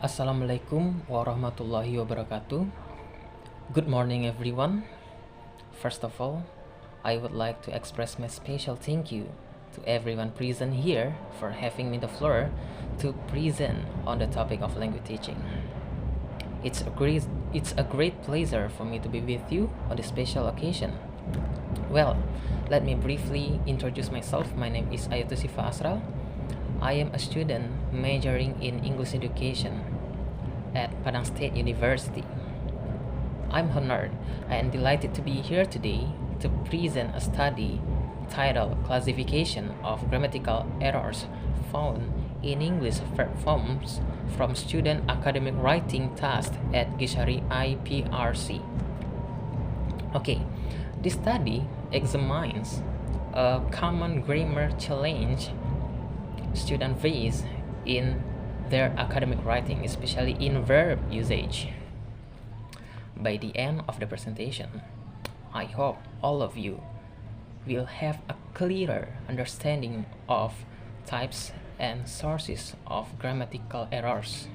Assalamualaikum warahmatullahi wabarakatuh. Good morning, everyone. First of all, I would like to express my special thank you to everyone present here for having me the floor to present on the topic of language teaching. It's a great pleasure for me to be with you on this special occasion. Well, let me briefly introduce myself. My name is Ayatusyifa Asral. I am a student majoring in English education at Padang State University. I'm honored and delighted to be here today to present a study titled Classification of Grammatical Errors Found in English Verb Forms from Student Academic Writing Task at Gishari IPRC. Okay, this study examines a common grammar challenge students face in their academic writing, especially in verb usage. By the end of the presentation, I hope all of you will have a clearer understanding of types and sources of grammatical errors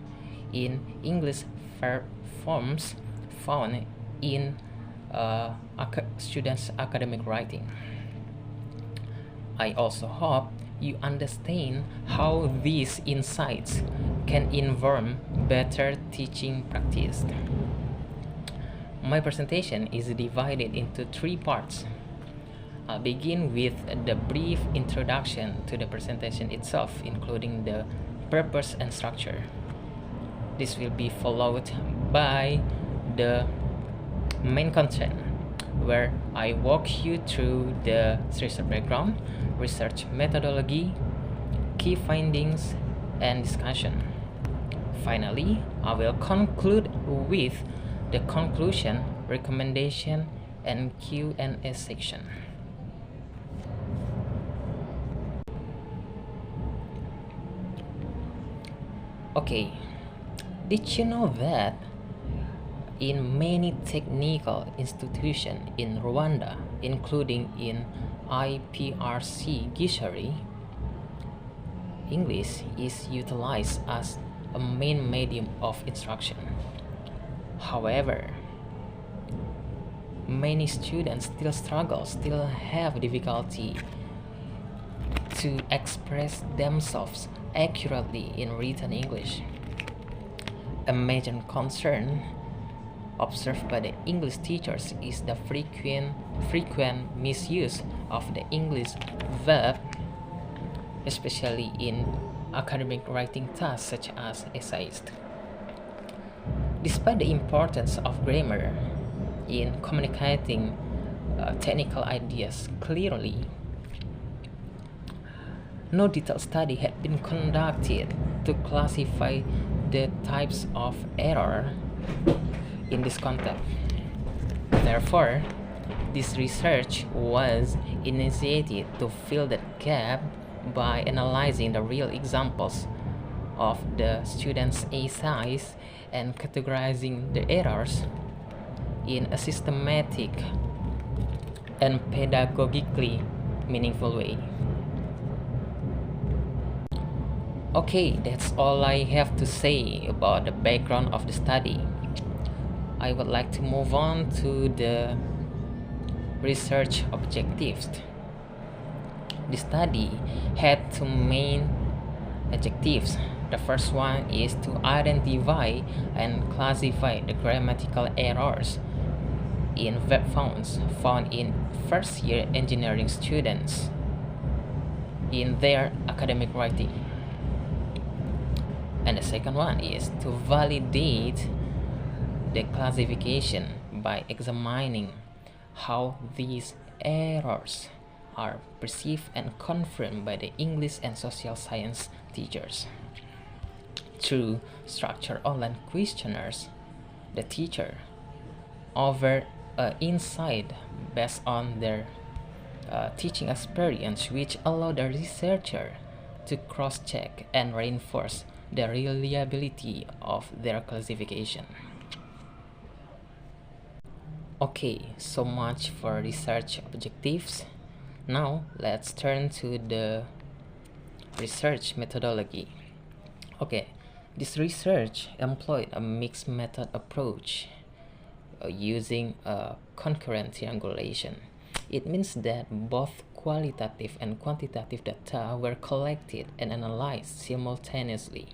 in English verb forms found in students' academic writing. I also hope you understand how these insights can inform better teaching practice. My presentation is divided into 3 parts. I'll begin with the brief introduction to the presentation itself, including the purpose and structure. This will be followed by the main content, where I walk you through the research background, research methodology, key findings, and discussion. Finally, I will conclude with the conclusion, recommendation, and Q&A section. Okay, did you know that in many technical institutions in Rwanda, including in IPRC Gishari, English is utilized as a main medium of instruction. However, many students still have difficulty to express themselves accurately in written English. A major concern observed by the English teachers is the frequent misuse of the English verb, especially in academic writing tasks such as essays. Despite the importance of grammar in communicating technical ideas clearly, no detailed study had been conducted to classify the types of error in this context. Therefore, this research was initiated to fill that gap by analyzing the real examples of the students' essays and categorizing the errors in a systematic and pedagogically meaningful way. Okay, that's all I have to say about the background of the study. I would like to move on to the research objectives. The study had 2 main objectives. The first one is to identify and classify the grammatical errors in verb forms found in first-year engineering students in their academic writing. And the second one is to validate the classification by examining how these errors are perceived and confirmed by the English and social science teachers. Through structured online questionnaires, the teacher offered insight based on their teaching experience, which allowed the researcher to cross-check and reinforce the reliability of their classification. Okay, so much for research objectives. Now let's turn to the research methodology. Okay, This research employed a mixed method approach using a concurrent triangulation. It means that both qualitative and quantitative data were collected and analyzed simultaneously.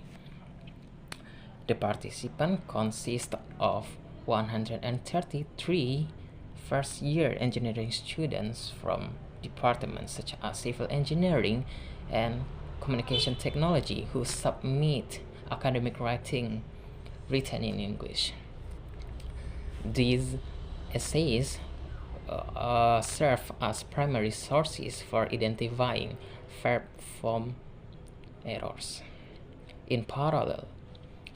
The participants consist of 133 first-year engineering students from departments such as civil engineering and communication technology who submit academic writing written in English. These essays serve as primary sources for identifying verb form errors. In parallel,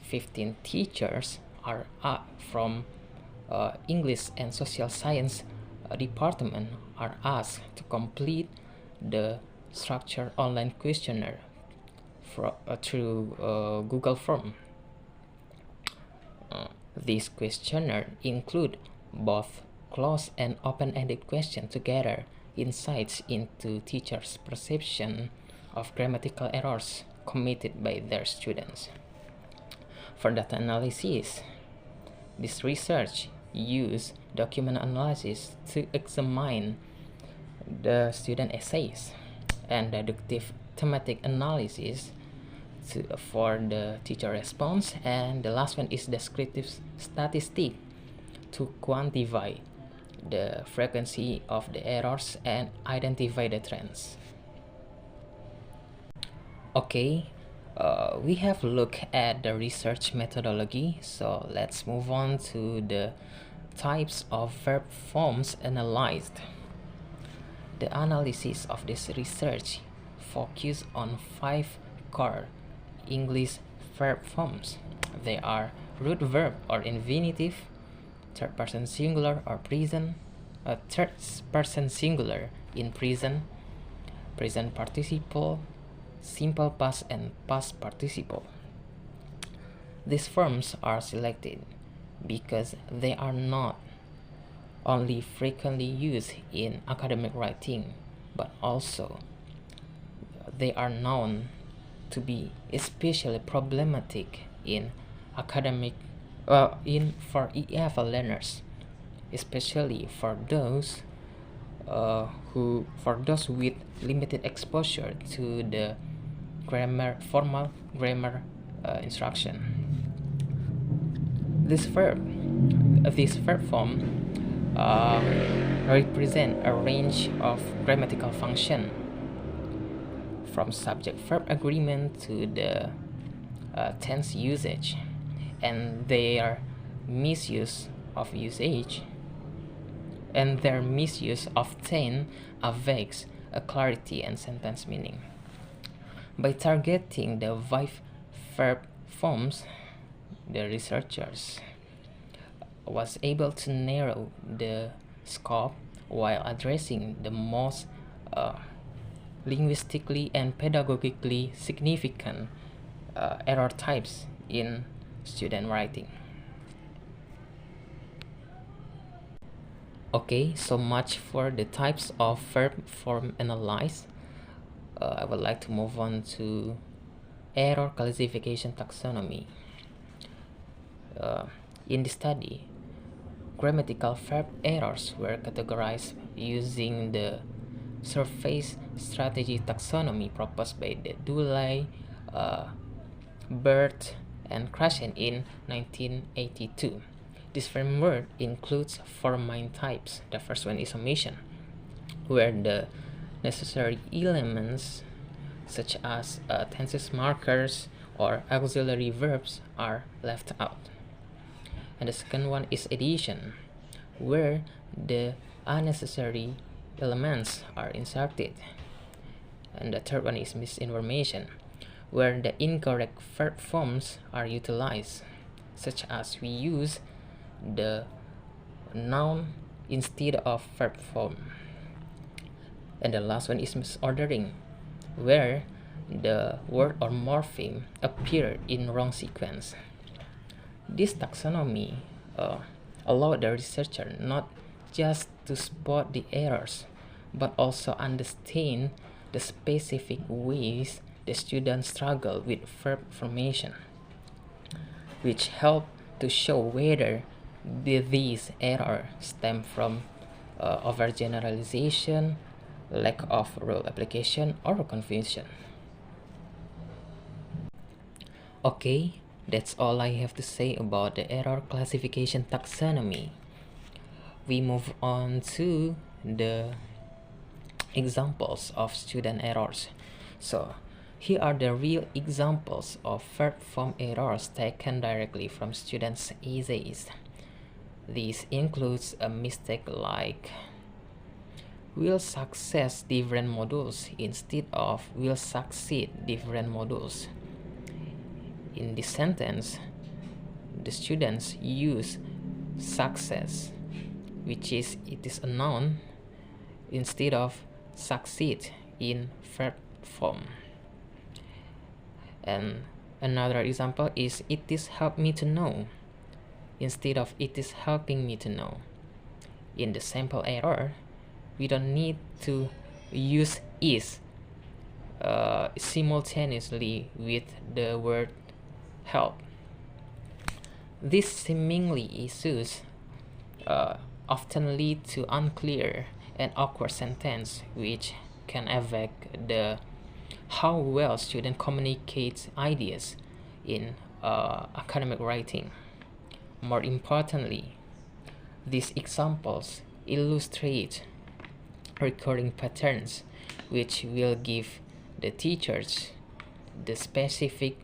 15 teachers are from English and Social Science department are asked to complete the structured online questionnaire through Google Form. This questionnaire include both closed and open-ended questions to gather insights into teachers' perception of grammatical errors committed by their students. For data analysis, this research used document analysis to examine the student essays and deductive thematic analysis for the teacher response, and the last one is descriptive statistic to quantify the frequency of the errors and identify the trends. Okay, we have looked at the research methodology, so let's move on to the types of verb forms analyzed. The analysis of this research focused on 5 core English verb forms. They are root verb or infinitive, third person singular or present, third person singular in present, present participle, simple past, and past participle. These forms are selected because they are not only frequently used in academic writing, but also they are known to be especially problematic in academic for EFL learners, especially for those with limited exposure to the formal grammar instruction. This verb form represent a range of grammatical function, from subject-verb agreement to the tense usage, and their misuse of tense affects clarity and sentence meaning. By targeting the 5 verb forms, the researchers was able to narrow the scope while addressing the most linguistically and pedagogically significant error types in student writing. Okay, so much for the types of verb form analyzed. I would like to move on to error classification taxonomy. In the study, grammatical verb errors were categorized using the surface strategy taxonomy proposed by the Dulay, Burt, and Krashen in 1982. This framework includes 4 main types. The first one is omission, where the necessary elements such as tenses markers or auxiliary verbs are left out. And the second one is addition, where the unnecessary elements are inserted. And the third one is misinformation, where the incorrect verb forms are utilized, such as we use the noun instead of verb form. And the last one is misordering, where the word or morpheme appear in wrong sequence. This taxonomy allowed the researcher not just to spot the errors, but also understand the specific ways the students struggle with verb formation. which help to show whether these errors stem from overgeneralization, lack of rule application, or confusion. Okay, that's all I have to say about the error classification taxonomy. We move on to the examples of student errors. So here are the real examples of third form errors taken directly from students' essays. This includes a mistake like will success different modules instead of will succeed different modules. In this sentence, the students use success, which is a noun, instead of succeed in verb form. And another example is it is help me to know instead of it is helping me to know. In the sample error, we don't need to use is simultaneously with the word help. These seemingly issues often lead to unclear and awkward sentence, which can affect the how well student communicates ideas in academic writing. More importantly, these examples illustrate recurring patterns which will give the teachers the specific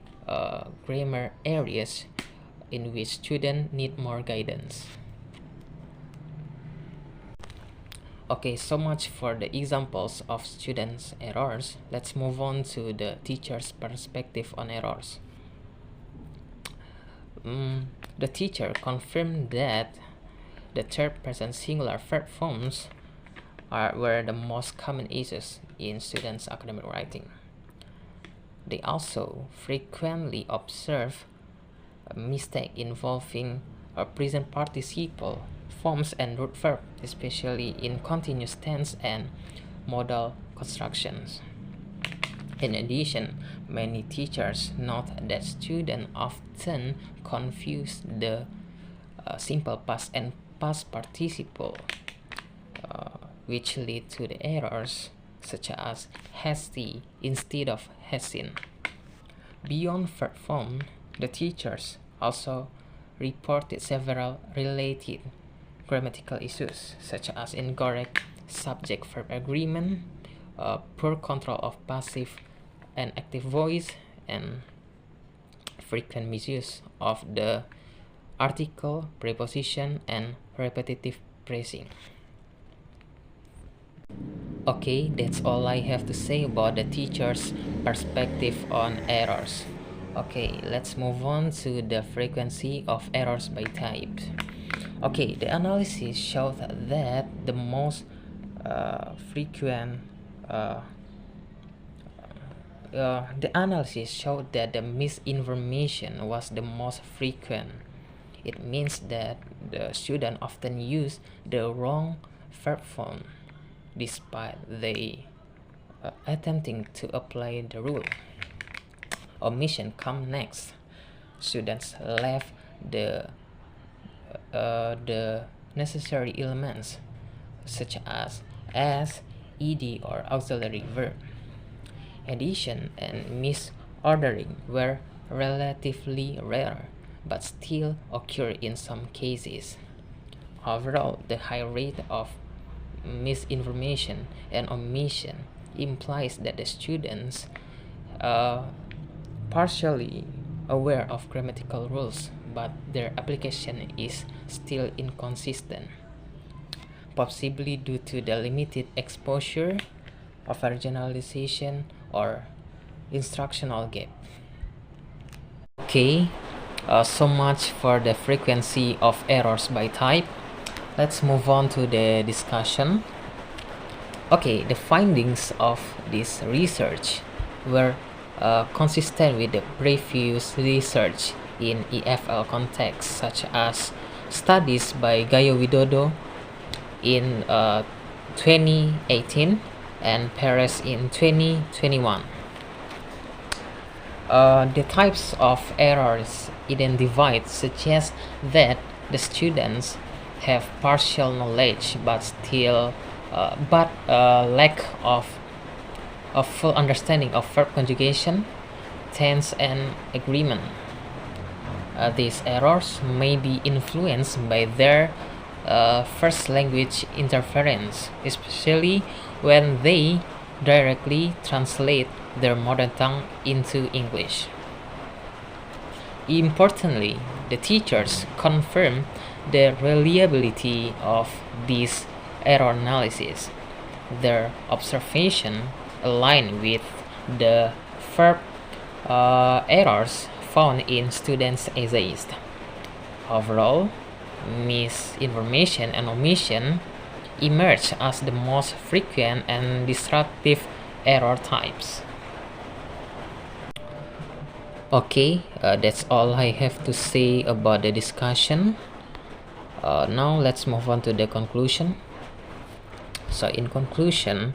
grammar areas in which students need more guidance. Okay, so much for the examples of students' errors. Let's move on to the teacher's perspective on errors. The teacher confirmed that the third person singular verb forms were the most common issues in students' academic writing. They also frequently observe a mistake involving a present participle forms and root verb, especially in continuous tense and modal constructions. In addition, many teachers note that students often confuse the simple past and past participle, which lead to the errors such as hasty instead of hasn't. Beyond verb form, the teachers also reported several related grammatical issues such as incorrect subject-verb agreement, poor control of passive and active voice, and frequent misuse of the article, preposition, and repetitive phrasing. Okay, that's all I have to say about the teacher's perspective on errors. Okay, let's move on to the frequency of errors by type. Okay, the analysis showed that the most frequent the analysis showed that the misinformation was the most frequent. It means that the student often use the wrong verb form despite they attempting to apply the rule. Omission come next. Students left the necessary elements such as ed or auxiliary verb. Addition and misordering were relatively rare but still occur in some cases. Overall, the high rate of misinformation and omission implies that the students are partially aware of grammatical rules, but their application is still inconsistent, possibly due to the limited exposure, overgeneralization, or instructional gap. Okay, so much for the frequency of errors by type. Let's move on to the discussion. Okay, the findings of this research were consistent with the previous research in EFL context, such as studies by Gayo Widodo in 2018 and Perez in 2021. The types of errors identified suggest that the students have partial knowledge but still lack of a full understanding of verb conjugation, tense, and agreement. These errors may be influenced by their first language interference, especially when they directly translate their mother tongue into English. Importantly, the teachers confirm the reliability of these error analysis. Their observation align with the verb errors found in students' essays. Overall, misinformation and omission emerge as the most frequent and disruptive error types. Okay, that's all I have to say about the discussion. Now let's move on to the conclusion. So in conclusion,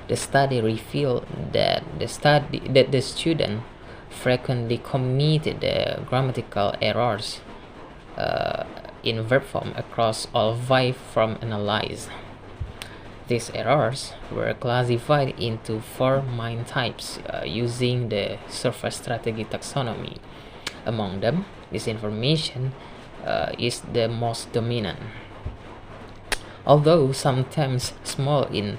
the study revealed that the student frequently committed grammatical errors in verb form across all 5 forms analyzed. These errors were classified into 4 main types using the surface strategy taxonomy. Among them, misinformation is the most dominant. Although sometimes small in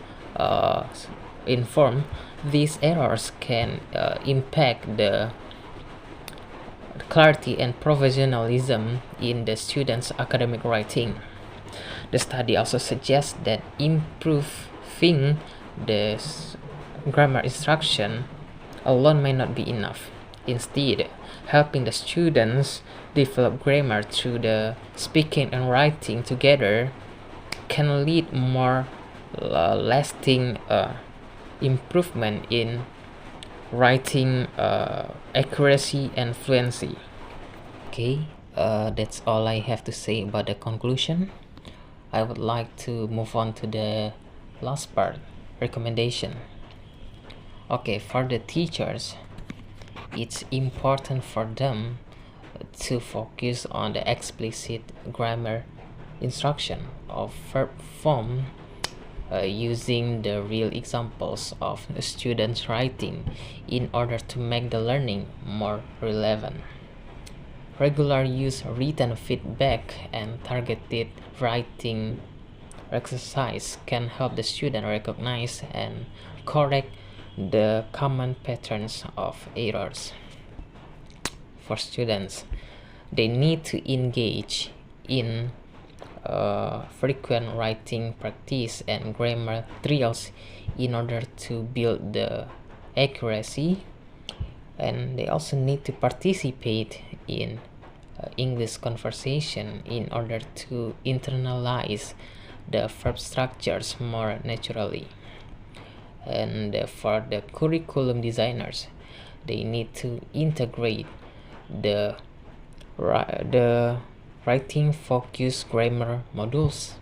form, these errors can impact the clarity and professionalism in the student's academic writing. The study also suggests that improving the grammar instruction alone may not be enough. Instead, helping the students develop grammar through the speaking and writing together can lead more lasting improvement in writing accuracy and fluency. Okay, that's all I have to say about the conclusion. I would like to move on to the last part, recommendation. Okay, for the teachers, it's important for them to focus on the explicit grammar instruction of verb form using the real examples of students' writing in order to make the learning more relevant. Regular use written feedback and targeted writing exercise can help the student recognize and correct the common patterns of errors. For students, they need to engage in frequent writing practice and grammar drills in order to build the accuracy, and they also need to participate in English conversation in order to internalize the verb structures more naturally. And for the curriculum designers, they need to integrate the writing focused grammar modules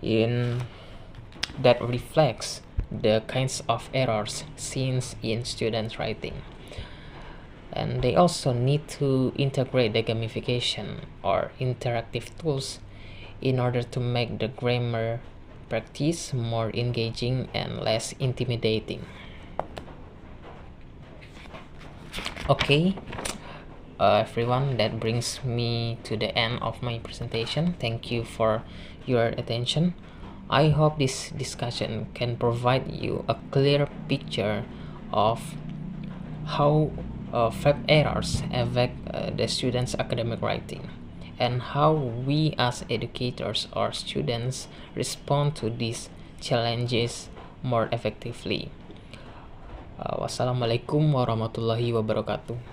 in that reflects the kinds of errors seen in students' writing. And they also need to integrate the gamification or interactive tools in order to make the grammar practice more engaging and less intimidating. Okay, everyone, that brings me to the end of my presentation. Thank you for your attention. I hope this discussion can provide you a clear picture of how verb errors affect the students' academic writing and how we as educators or students respond to these challenges more effectively. Wassalamualaikum warahmatullahi wabarakatuh.